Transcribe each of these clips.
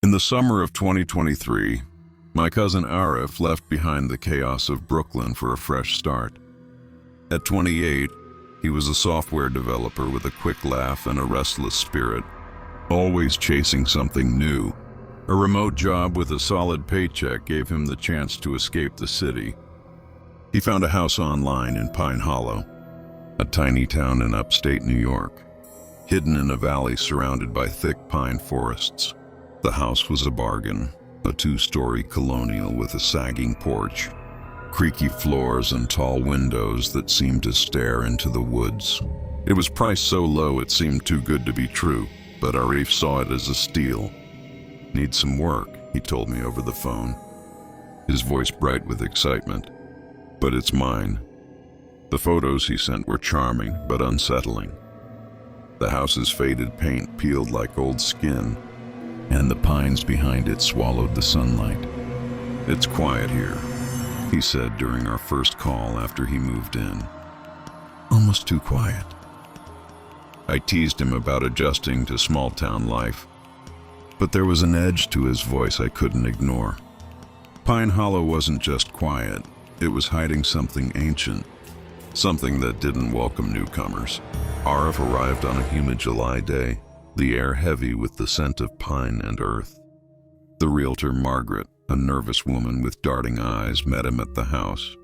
In the summer of 2023, my cousin Arif left behind the chaos of Brooklyn for a fresh start. At 28, he was a software developer with a quick laugh and a restless spirit, always chasing something new. A remote job with a solid paycheck gave him the chance to escape the city. He found a house online in Pine Hollow, a tiny town in upstate New York, hidden in a valley surrounded by thick pine forests. The house was a bargain, a two-story colonial with a sagging porch, creaky floors and tall windows that seemed to stare into the woods. It was priced so low it seemed too good to be true, but Arif saw it as a steal. "Need some work," he told me over the phone, his voice bright with excitement. "But it's mine." The photos he sent were charming but unsettling. The house's faded paint peeled like old skin, and the pines behind it swallowed the sunlight. "It's quiet here," he said during our first call after he moved in. "Almost too quiet." I teased him about adjusting to small-town life, but there was an edge to his voice I couldn't ignore. Pine Hollow wasn't just quiet, it was hiding something ancient, something that didn't welcome newcomers. Arif arrived on a humid July day, the air heavy with the scent of pine and earth. The realtor, Margaret, a nervous woman with darting eyes, met him at the house.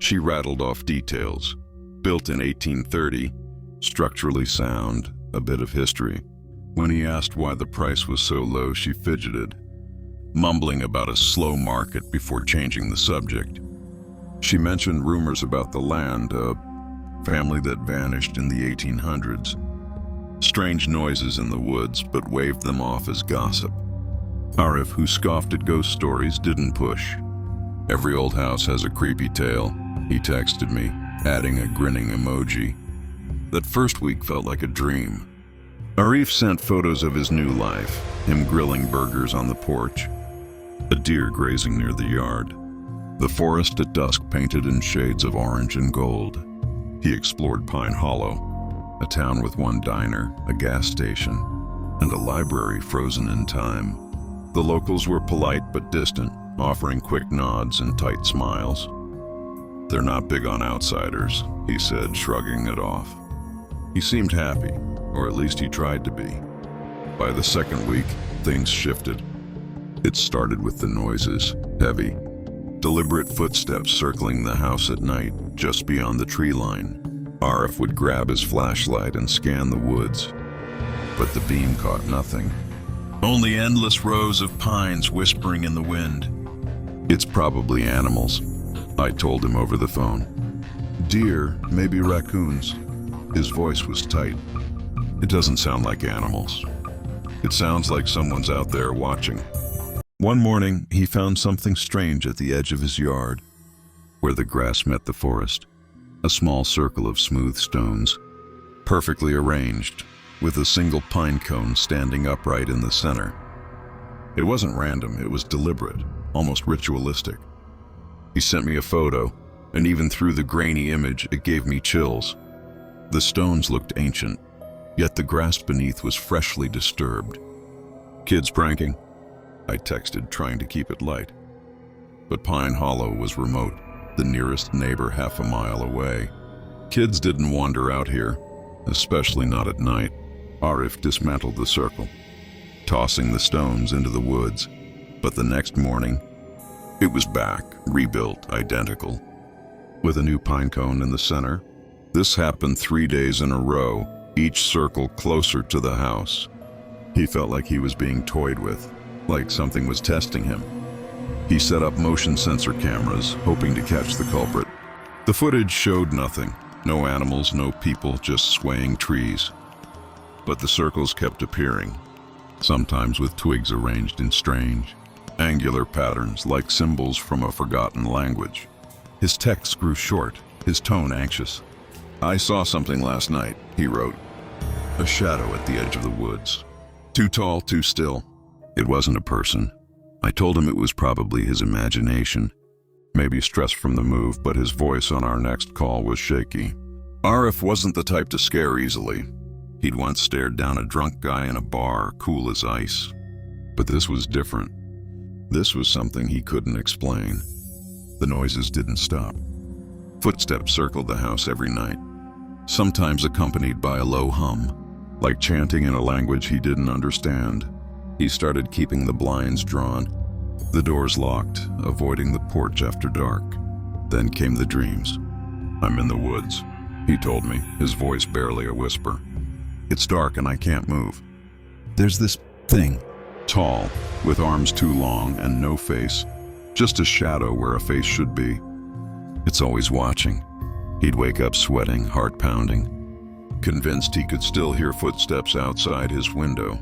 She rattled off details. Built in 1830, structurally sound, a bit of history. When he asked why the price was so low, she fidgeted, mumbling about a slow market before changing the subject. She mentioned rumors about the land, a family that vanished in the 1800s. Strange noises in the woods, but waved them off as gossip. Arif, who scoffed at ghost stories, didn't push. "Every old house has a creepy tale," he texted me, adding a grinning emoji. That first week felt like a dream. Arif sent photos of his new life, him grilling burgers on the porch, a deer grazing near the yard, the forest at dusk painted in shades of orange and gold. He explored Pine Hollow, a town with one diner, a gas station, and a library frozen in time. The locals were polite but distant, offering quick nods and tight smiles. "They're not big on outsiders," he said, shrugging it off. He seemed happy, or at least he tried to be. By the second week, things shifted. It started with the noises, heavy, deliberate footsteps circling the house at night, just beyond the tree line. Arif would grab his flashlight and scan the woods, but the beam caught nothing. Only endless rows of pines whispering in the wind. "It's probably animals," I told him over the phone. "Deer, maybe raccoons." His voice was tight. "It doesn't sound like animals. It sounds like someone's out there watching." One morning, he found something strange at the edge of his yard, where the grass met the forest. A small circle of smooth stones, perfectly arranged, with a single pine cone standing upright in the center. It wasn't random, it was deliberate, almost ritualistic. He sent me a photo, and even through the grainy image, it gave me chills. The stones looked ancient, yet the grass beneath was freshly disturbed. "Kids pranking?" I texted, trying to keep it light. But Pine Hollow was remote, the nearest neighbor half a mile away. Kids didn't wander out here, especially not at night. Arif dismantled the circle, tossing the stones into the woods. But the next morning, it was back, rebuilt, identical, with a new pine cone in the center. This happened 3 days in a row, each circle closer to the house. He felt like he was being toyed with, like something was testing him. He set up motion sensor cameras, hoping to catch the culprit. The footage showed nothing. No animals, no people, just swaying trees. But the circles kept appearing, sometimes with twigs arranged in strange, angular patterns like symbols from a forgotten language. His text grew short, his tone anxious. "I saw something last night," he wrote. "A shadow at the edge of the woods. Too tall, too still." It wasn't a person. I told him it was probably his imagination, maybe stress from the move, but his voice on our next call was shaky. Arif wasn't the type to scare easily. He'd once stared down a drunk guy in a bar, cool as ice. But this was different. This was something he couldn't explain. The noises didn't stop. Footsteps circled the house every night, sometimes accompanied by a low hum, like chanting in a language he didn't understand. He started keeping the blinds drawn, the doors locked, avoiding the porch after dark. Then came the dreams. "I'm in the woods," he told me, his voice barely a whisper. "It's dark and I can't move. There's this thing, tall, with arms too long and no face, just a shadow where a face should be. It's always watching." He'd wake up sweating, heart pounding, convinced he could still hear footsteps outside his window.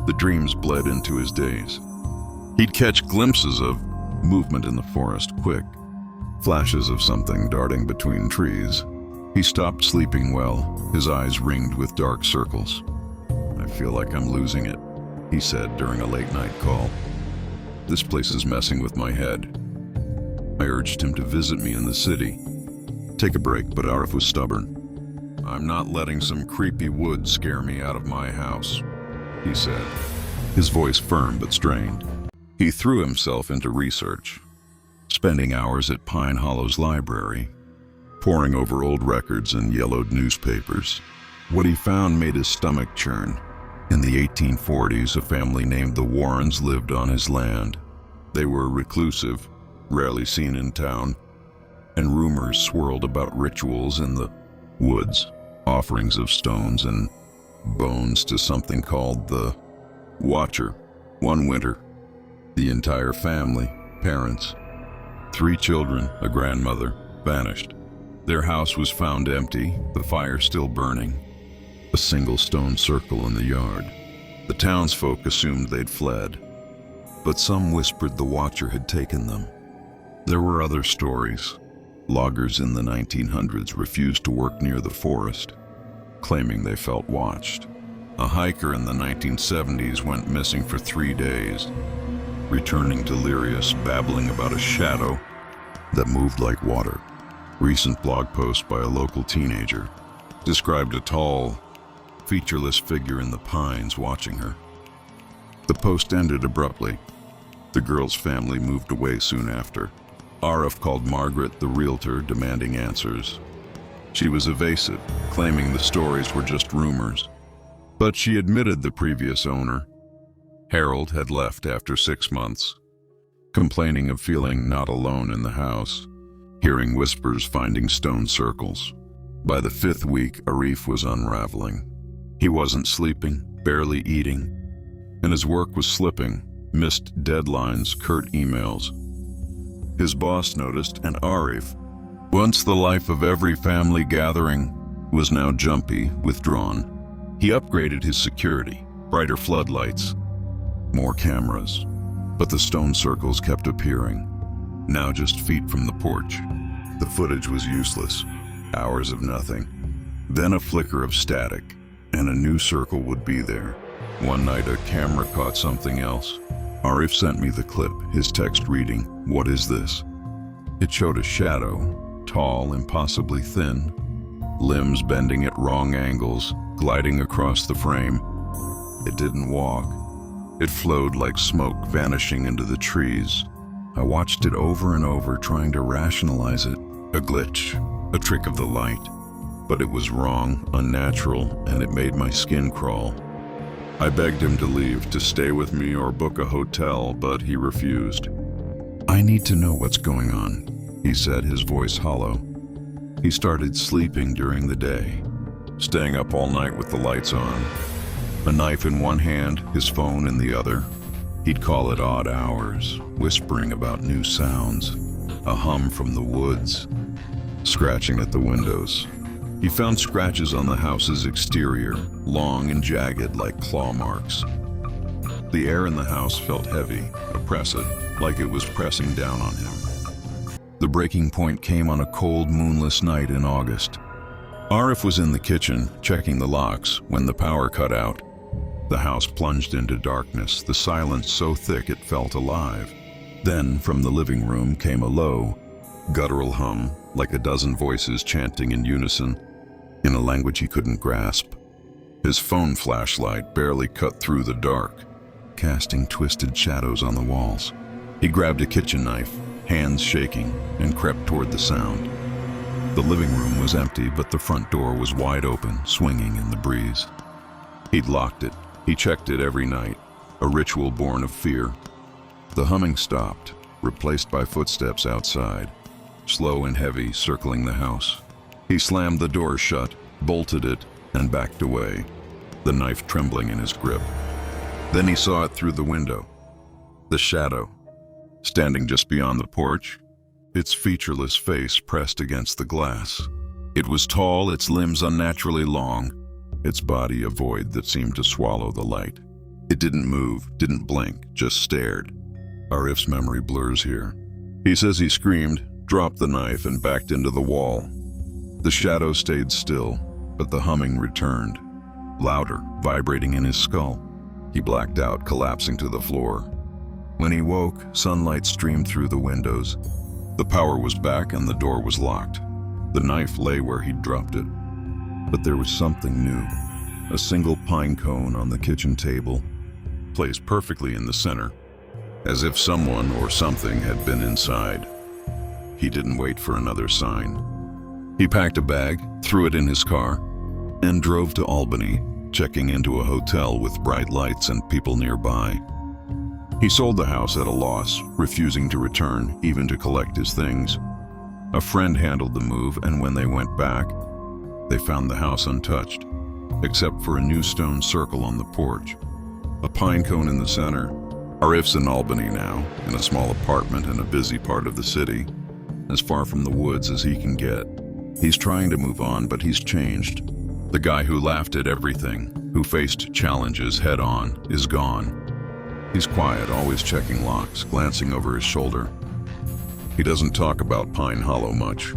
The dreams bled into his days. He'd catch glimpses of movement in the forest, quick flashes of something darting between trees. He stopped sleeping well, his eyes ringed with dark circles. "I feel like I'm losing it," he said during a late-night call. "This place is messing with my head." I urged him to visit me in the city, take a break, but Arif was stubborn. "I'm not letting some creepy woods scare me out of my house," he said, his voice firm but strained. He threw himself into research, spending hours at Pine Hollow's library, poring over old records and yellowed newspapers. What he found made his stomach churn. In the 1840s, a family named the Warrens lived on his land. They were reclusive, rarely seen in town, and rumors swirled about rituals in the woods, offerings of stones and bones to something called the Watcher. One winter, the entire family, parents, 3 children, a grandmother, vanished. Their house was found empty, the fire still burning, a single stone circle in the yard. The townsfolk assumed they'd fled, but some whispered the Watcher had taken them. There were other stories. Loggers in the 1900s refused to work near the forest, claiming they felt watched. A hiker in the 1970s went missing for 3 days, returning delirious, babbling about a shadow that moved like water. Recent blog post by a local teenager described a tall, featureless figure in the pines watching her. The post ended abruptly. The girl's family moved away soon after. Arif called Margaret, the realtor, demanding answers. She was evasive, claiming the stories were just rumors. But she admitted the previous owner, Harold, had left after 6 months, complaining of feeling not alone in the house, hearing whispers, finding stone circles. By the 5th week, Arif was unraveling. He wasn't sleeping, barely eating, and his work was slipping, missed deadlines, curt emails. His boss noticed, and Arif, once the life of every family gathering, was now jumpy, withdrawn. He upgraded his security, brighter floodlights, more cameras, but the stone circles kept appearing, now just feet from the porch. The footage was useless, hours of nothing. Then a flicker of static, and a new circle would be there. One night a camera caught something else. Arif sent me the clip, his text reading, "What is this?" It showed a shadow, tall, impossibly thin, limbs bending at wrong angles, gliding across the frame. It didn't walk. It flowed like smoke, vanishing into the trees. I watched it over and over, trying to rationalize it. A glitch, a trick of the light. But it was wrong, unnatural, and it made my skin crawl. I begged him to leave, to stay with me or book a hotel, but he refused. "I need to know what's going on," he said, his voice hollow. He started sleeping during the day, staying up all night with the lights on, a knife in one hand, his phone in the other. He'd call at odd hours, whispering about new sounds, a hum from the woods, scratching at the windows. He found scratches on the house's exterior, long and jagged like claw marks. The air in the house felt heavy, oppressive, like it was pressing down on him. The breaking point came on a cold, moonless night in August. Arif was in the kitchen, checking the locks, when the power cut out. The house plunged into darkness, the silence so thick it felt alive. Then, from the living room came a low, guttural hum, like a dozen voices chanting in unison, in a language he couldn't grasp. His phone flashlight barely cut through the dark. casting twisted shadows on the walls. He grabbed a kitchen knife, hands shaking, and crept toward the sound. The living room was empty, but the front door was wide open, swinging in the breeze. He'd locked it. He checked it every night, a ritual born of fear. The humming stopped, replaced by footsteps outside, slow and heavy, circling the house. He slammed the door shut, bolted it, and backed away, the knife trembling in his grip. Then he saw it through the window. The shadow, standing just beyond the porch, its featureless face pressed against the glass. It was tall, its limbs unnaturally long, its body a void that seemed to swallow the light. It didn't move, didn't blink, just stared. Arif's memory blurs here. He says he screamed, dropped the knife, and backed into the wall. The shadow stayed still, but the humming returned, louder, vibrating in his skull. He blacked out, collapsing to the floor. When he woke, sunlight streamed through the windows. The power was back and the door was locked. The knife lay where he'd dropped it. But there was something new. A single pine cone on the kitchen table, placed perfectly in the center, as if someone or something had been inside. He didn't wait for another sign. He packed a bag, threw it in his car, and drove to Albany, checking into a hotel with bright lights and people nearby. He sold the house at a loss, refusing to return, even to collect his things. A friend handled the move, and when they went back, they found the house untouched, except for a new stone circle on the porch, a pine cone in the center. Arif's in Albany now, in a small apartment in a busy part of the city, as far from the woods as he can get. He's trying to move on, but he's changed. The guy who laughed at everything, who faced challenges head-on, is gone. He's quiet, always checking locks, glancing over his shoulder. He doesn't talk about Pine Hollow much,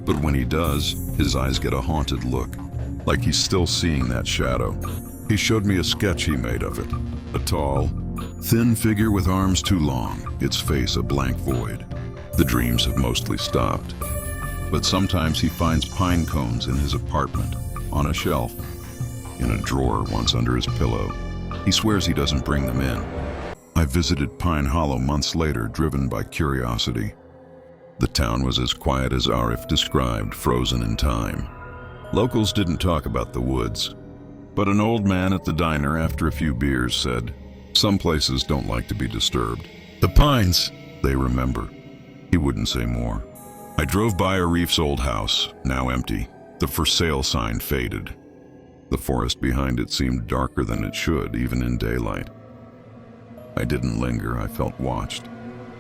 but when he does, his eyes get a haunted look, like he's still seeing that shadow. He showed me a sketch he made of it. A tall, thin figure with arms too long, its face a blank void. The dreams have mostly stopped, but sometimes he finds pine cones in his apartment, on a shelf, in a drawer once under his pillow. He swears he doesn't bring them in. I visited Pine Hollow months later, driven by curiosity. The town was as quiet as Arif described, frozen in time. Locals didn't talk about the woods, but an old man at the diner after a few beers said, "Some places don't like to be disturbed. The pines, they remember." He wouldn't say more. I drove by Arif's old house, now empty. The for sale sign faded. The forest behind it seemed darker than it should, even in daylight. I didn't linger, I felt watched.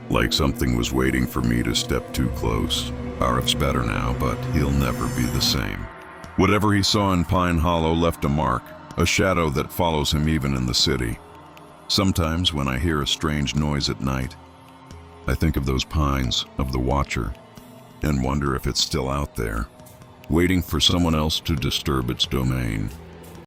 Like something was waiting for me to step too close. Arif's better now, but he'll never be the same. Whatever he saw in Pine Hollow left a mark, a shadow that follows him even in the city. Sometimes when I hear a strange noise at night, I think of those pines, of the Watcher, and wonder if it's still out there, waiting for someone else to disturb its domain.